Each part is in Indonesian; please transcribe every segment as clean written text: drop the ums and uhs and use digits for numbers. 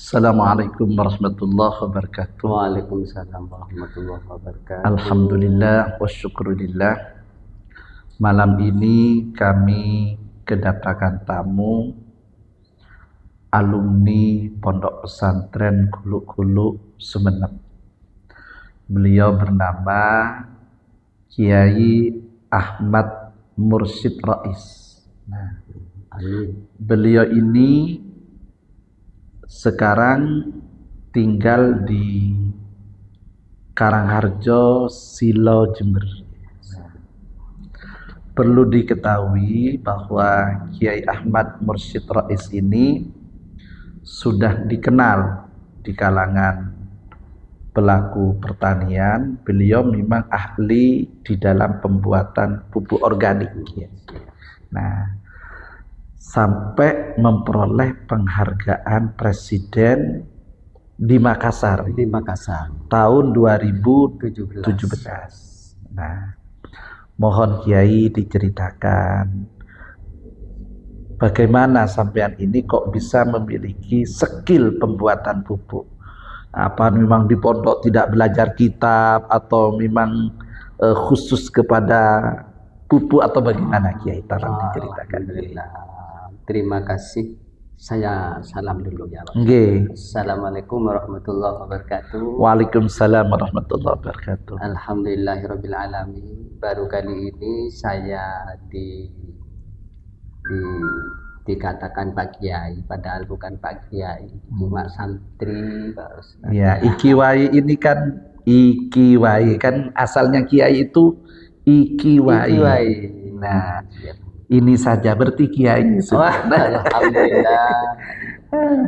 Assalamualaikum warahmatullahi wabarakatuh. Waalaikumsalam warahmatullahi wabarakatuh. Alhamdulillah wa syukurillah. Malam ini kami kedatangan tamu alumni Pondok Pesantren Kuluk-Kuluk Sumeneb. Beliau bernama Kiai Ahmad Mursyid Rais. Nah, beliau ini sekarang tinggal di Karangharjo, Silo, Jember. Perlu diketahui bahwa Kiai Ahmad Mursyid Rais ini sudah dikenal di kalangan pelaku pertanian. Beliau memang ahli di dalam pembuatan pupuk organik. Nah, sampai memperoleh penghargaan presiden di Makassar tahun 2017. Nah, mohon Kiai diceritakan bagaimana sampean ini kok bisa memiliki skill pembuatan pupuk. Apa memang di pondok tidak belajar kitab atau memang khusus kepada pupuk atau bagaimana Kiai? Tolong diceritakan. Terima kasih. Saya salam dulu ya Pak. Nggih. Assalamualaikum warahmatullahi wabarakatuh. Waalaikumsalam warahmatullahi wabarakatuh. Alhamdulillahirabbil alamin. Baru kali ini saya dikatakan Pak Kiai, padahal bukan Pak Kiai, cuma santri Pak Ustaz. Ya, Ikiwai ini kan Ikiwai kan asalnya Kiai itu Ikiwai. Nah, ini saja berarti Kiai sudah. Alhamdulillah.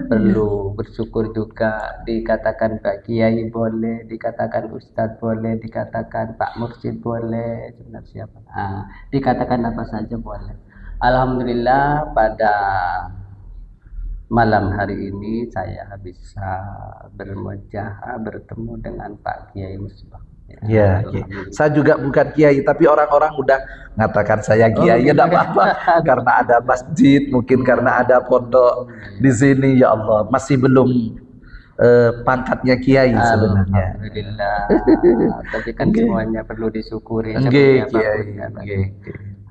Perlu bersyukur juga, dikatakan Pak Kiai boleh, dikatakan Ustadz boleh, dikatakan Pak Mursyid boleh, sebenarnya siapa? Dikatakan apa saja boleh. Alhamdulillah pada malam hari ini saya bisa bertemu dengan Pak Kiai Musbah. Ya, saya juga bukan Kiai, tapi orang-orang udah ngatakan saya Kiai. Ya enggak apa-apa, karena ada masjid, mungkin karena ada pondok di sini. Ya Allah, masih belum pangkatnya Kiai sebenarnya. Alhamdulillah. Tapi kan semuanya perlu disyukuri.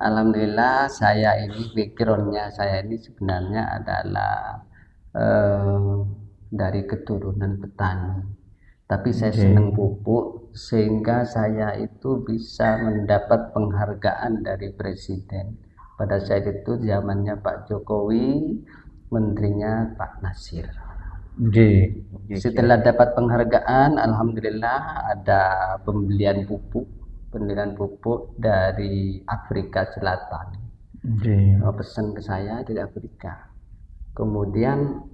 Alhamdulillah, saya ini backgroundnya saya ini sebenarnya adalah dari keturunan petani. Tapi saya senang pupuk sehingga saya itu bisa mendapat penghargaan dari presiden. Pada saat itu zamannya Pak Jokowi, menterinya Pak Nasir. Setelah dapat penghargaan, alhamdulillah ada pembelian pupuk dari Afrika Selatan. Pesan ke saya dari Afrika. Kemudian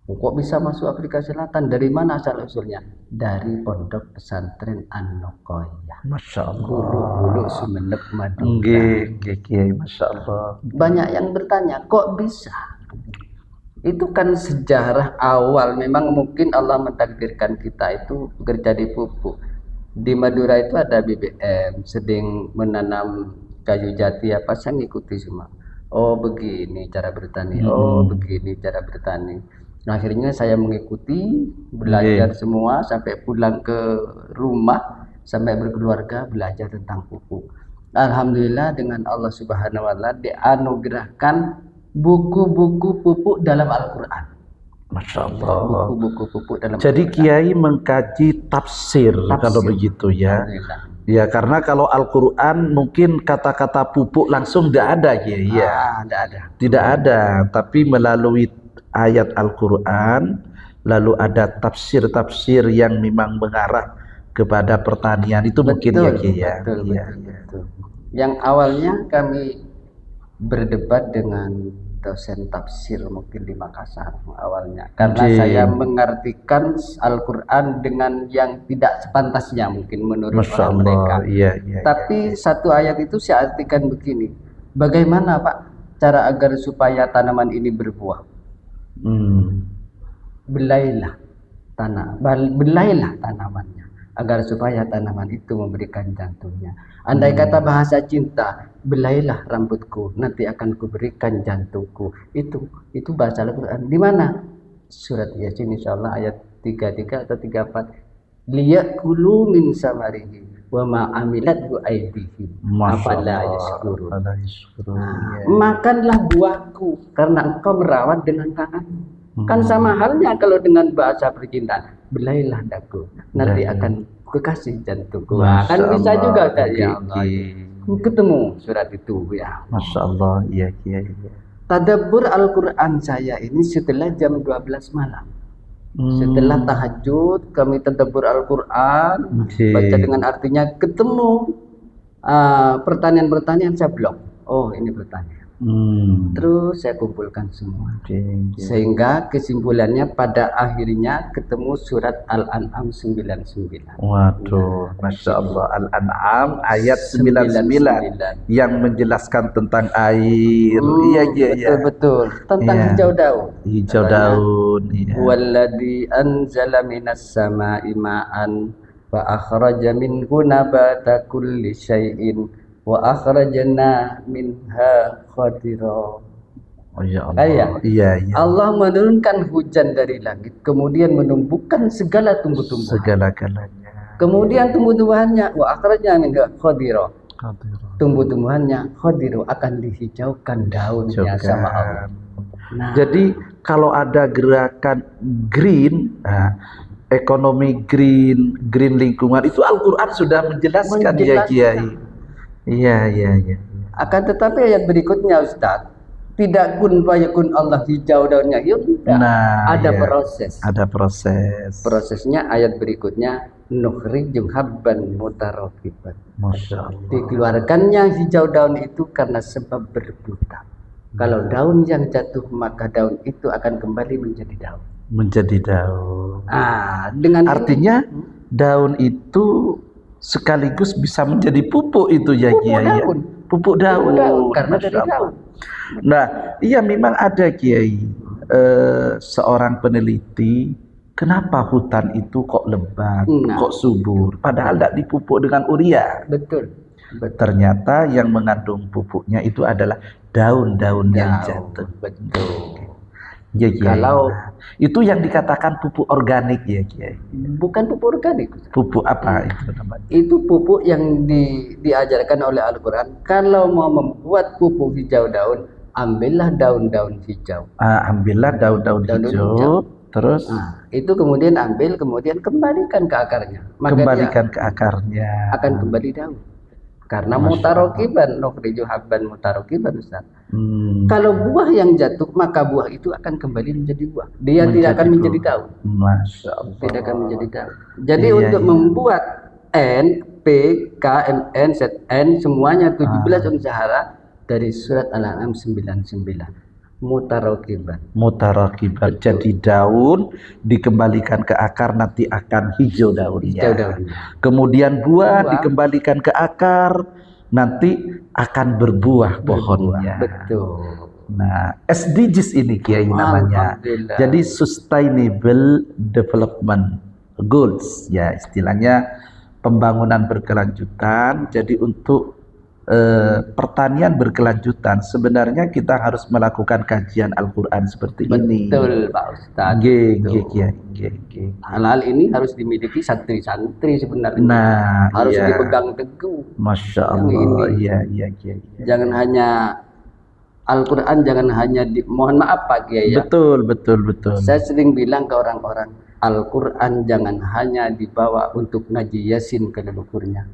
kok bisa masuk Afrika Selatan? Dari mana asal usulnya? Dari Pondok Pesantren An-Nokoyah. Masya Allah. Kuluk-Kuluk Sumeneb Madura. Kiai, Masya Allah. Banyak yang bertanya, kok bisa? Itu kan sejarah awal. Memang mungkin Allah mentakdirkan kita itu bekerja di pupuk. Di Madura itu ada BBM, sedang menanam kayu jati apa, saya ngikuti semua. Oh begini cara bertani, oh begini cara bertani. Akhirnya saya mengikuti, belajar semua sampai pulang ke rumah, sampai berkeluarga belajar tentang pupuk. Alhamdulillah dengan Allah Subhanahu wa taala dianugerahkan buku-buku pupuk dalam Al-Qur'an. Masya Allah. Buku-buku pupuk dalam Jadi Al-Qur'an. Kiai mengkaji tafsir kalau begitu ya. Ya, karena kalau Al-Qur'an mungkin kata-kata pupuk langsung tidak ada Kiai ya. Tidak ada, tapi melalui ayat Al-Quran, lalu ada tafsir-tafsir yang memang mengarah kepada pertanian itu mungkin ya Kiai ya. Betul. Yang awalnya kami berdebat dengan dosen tafsir mungkin di Makassar awalnya, karena saya mengartikan Al-Quran dengan yang tidak sepantasnya mungkin menurut orang mereka. Tapi satu ayat itu saya artikan begini, bagaimana Pak cara agar supaya tanaman ini berbuah? Belailah tanamannya agar supaya tanaman itu memberikan jantungnya. Andai kata bahasa cinta, belailah rambutku, nanti akan kuberikan jantungku. Itu bahasa Al-Quran. Di mana? surat Yasin insyaallah ayat 33 atau 34. Liyakulu min samarihi wa ma amilat bu aidihim afala yashkurun. Makanlah buahku karena engkau merawat dengan tanganmu. Kan sama halnya kalau dengan bahasa percintaan, belailah daku, nanti akan kekasih jantungku. Kan bisa juga ya Allah. Ketemu surat itu ya. Masya Allah, iya. Tadabbur Al-Quran saya ini setelah jam 12 malam. Setelah tahajud kami tadabbur Al-Quran, baca dengan artinya, ketemu pertanyaan-pertanyaan saya blok. Oh ini pertanyaan. Terus saya kumpulkan semua. Sehingga kesimpulannya pada akhirnya ketemu surat Al-An'am 99. Waduh, Masya Allah. Al-An'am ayat 99 yang menjelaskan tentang air. Iya. Betul. Tentang hijau daun. Hijau daun. Walladzi anzala minas sama'i ma'an wa akhraja minhu nabata kulli syai'in wa akhrajna minha khadira. Oh ya Allah. Iya. Allah menurunkan hujan dari langit, kemudian menumbuhkan segala tumbuh-tumbuhan. Segala-galanya. Kemudian tumbuh-tumbuhannya wa akhrajna minha khadira. Tumbuh-tumbuhannya khadira, akan dihijaukan daunnya sama Allah. Nah, jadi kalau ada gerakan green, ekonomi green lingkungan, itu Al-Quran sudah menjelaskan. Ya Kiai. Iya. Akan tetapi ayat berikutnya Ustaz, tidak kun fayakun Allah hijau daunnya. Ada proses. Ada proses. Prosesnya ayat berikutnya, nukhrijum habban mutarakiban. Masya Allah. Dikeluarkannya hijau daun itu karena sebab berbuta. Kalau daun yang jatuh, maka daun itu akan kembali menjadi daun. Dengan artinya daun itu sekaligus bisa menjadi pupuk itu ya Kiai. Pupuk daun karena dari daun. Nah, iya memang ada Kiai, seorang peneliti, kenapa hutan itu kok lebat, kok subur, padahal tidak dipupuk dengan urea. Betul. Ternyata yang mengandung pupuknya itu adalah daun-daun yang jatuh. Betul. Ya, kalau itu yang dikatakan pupuk organik ya Kiai. Bukan pupuk organik. Pupuk apa itu namanya? Itu pupuk yang diajarkan oleh Al-Quran. Kalau mau membuat pupuk hijau daun, ambillah daun-daun hijau. Ambillah daun-daun hijau. Terus itu kemudian kemudian kembalikan ke akarnya. Maka kembalikan ke akarnya. Akan kembali daun. Karena mutarokiban, nukhriju habban mutarokiban Ustaz. Kalau buah yang jatuh, maka buah itu akan kembali menjadi buah. Dia tidak akan menjadi daun. Masya Allah. Tidak akan menjadi daun. Jadi untuk membuat N, P, K, M, N, Z, N semuanya 17 unsur syarat dari surat Al-An'am 99. Mutarakiban. Jadi daun dikembalikan ke akar, nanti akan hijau daunnya. Kemudian buah dikembalikan ke akar, nanti akan berbuah pohonnya. Betul. Nah, SDGs ini Kiai namanya. Jadi Sustainable Development Goals, ya istilahnya pembangunan berkelanjutan. Jadi untuk pertanian berkelanjutan, sebenarnya kita harus melakukan kajian Al-Quran seperti ini. Betul Pak Ustaz. Hal-hal ini harus dimiliki santri-santri sebenarnya. Nah, harus dipegang teguh. Masya Allah. Iya. Jangan hanya Al-Quran, jangan hanya mohon maaf Pak Kiai ya. Betul. Saya sering bilang ke orang-orang, Al-Quran jangan hanya dibawa untuk ngaji Yasin ke leluhurnya.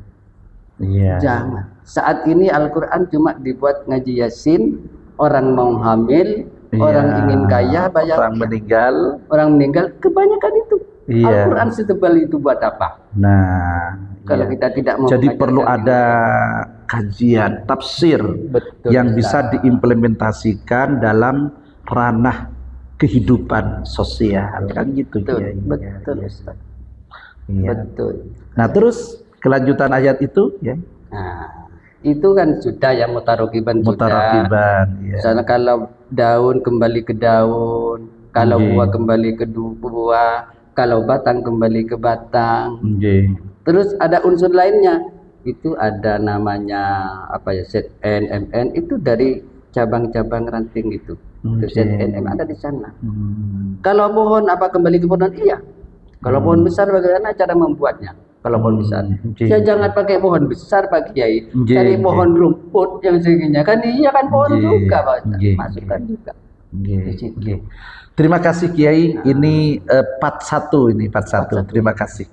Jangan. Saat ini Al-Quran cuma dibuat ngaji Yasin, orang mau hamil, orang ingin kaya, bayar. Orang meninggal, kebanyakan itu. Al-Quran setebal itu buat apa? Nah, kalau kita tidak mau. Jadi perlu ada kajian, tafsir yang bisa diimplementasikan dalam ranah kehidupan sosial, kan gitu. Betul. Nah, terus kelanjutan ayat itu ya. Nah, itu kan sudah ya mutarokiban. Misalnya kalau daun kembali ke daun, kalau buah kembali ke buah, kalau batang kembali ke batang. Terus ada unsur lainnya. Itu ada namanya ZN, MN, itu dari cabang-cabang ranting itu. Oke. ZNM ada di sana. Kalau pohon apa kembali ke pohon? Iya. Kalau pohon besar bagaimana cara membuatnya? Kalau pohon besar, ya jangan pakai pohon besar Pak Kiai, cari pohon rumput yang segininya kan iya kan pohon juga Pak Ustaz. Masukkan juga. Di situ. Terima kasih Kiai. Ini part 1 ini part 1. Terima kasih.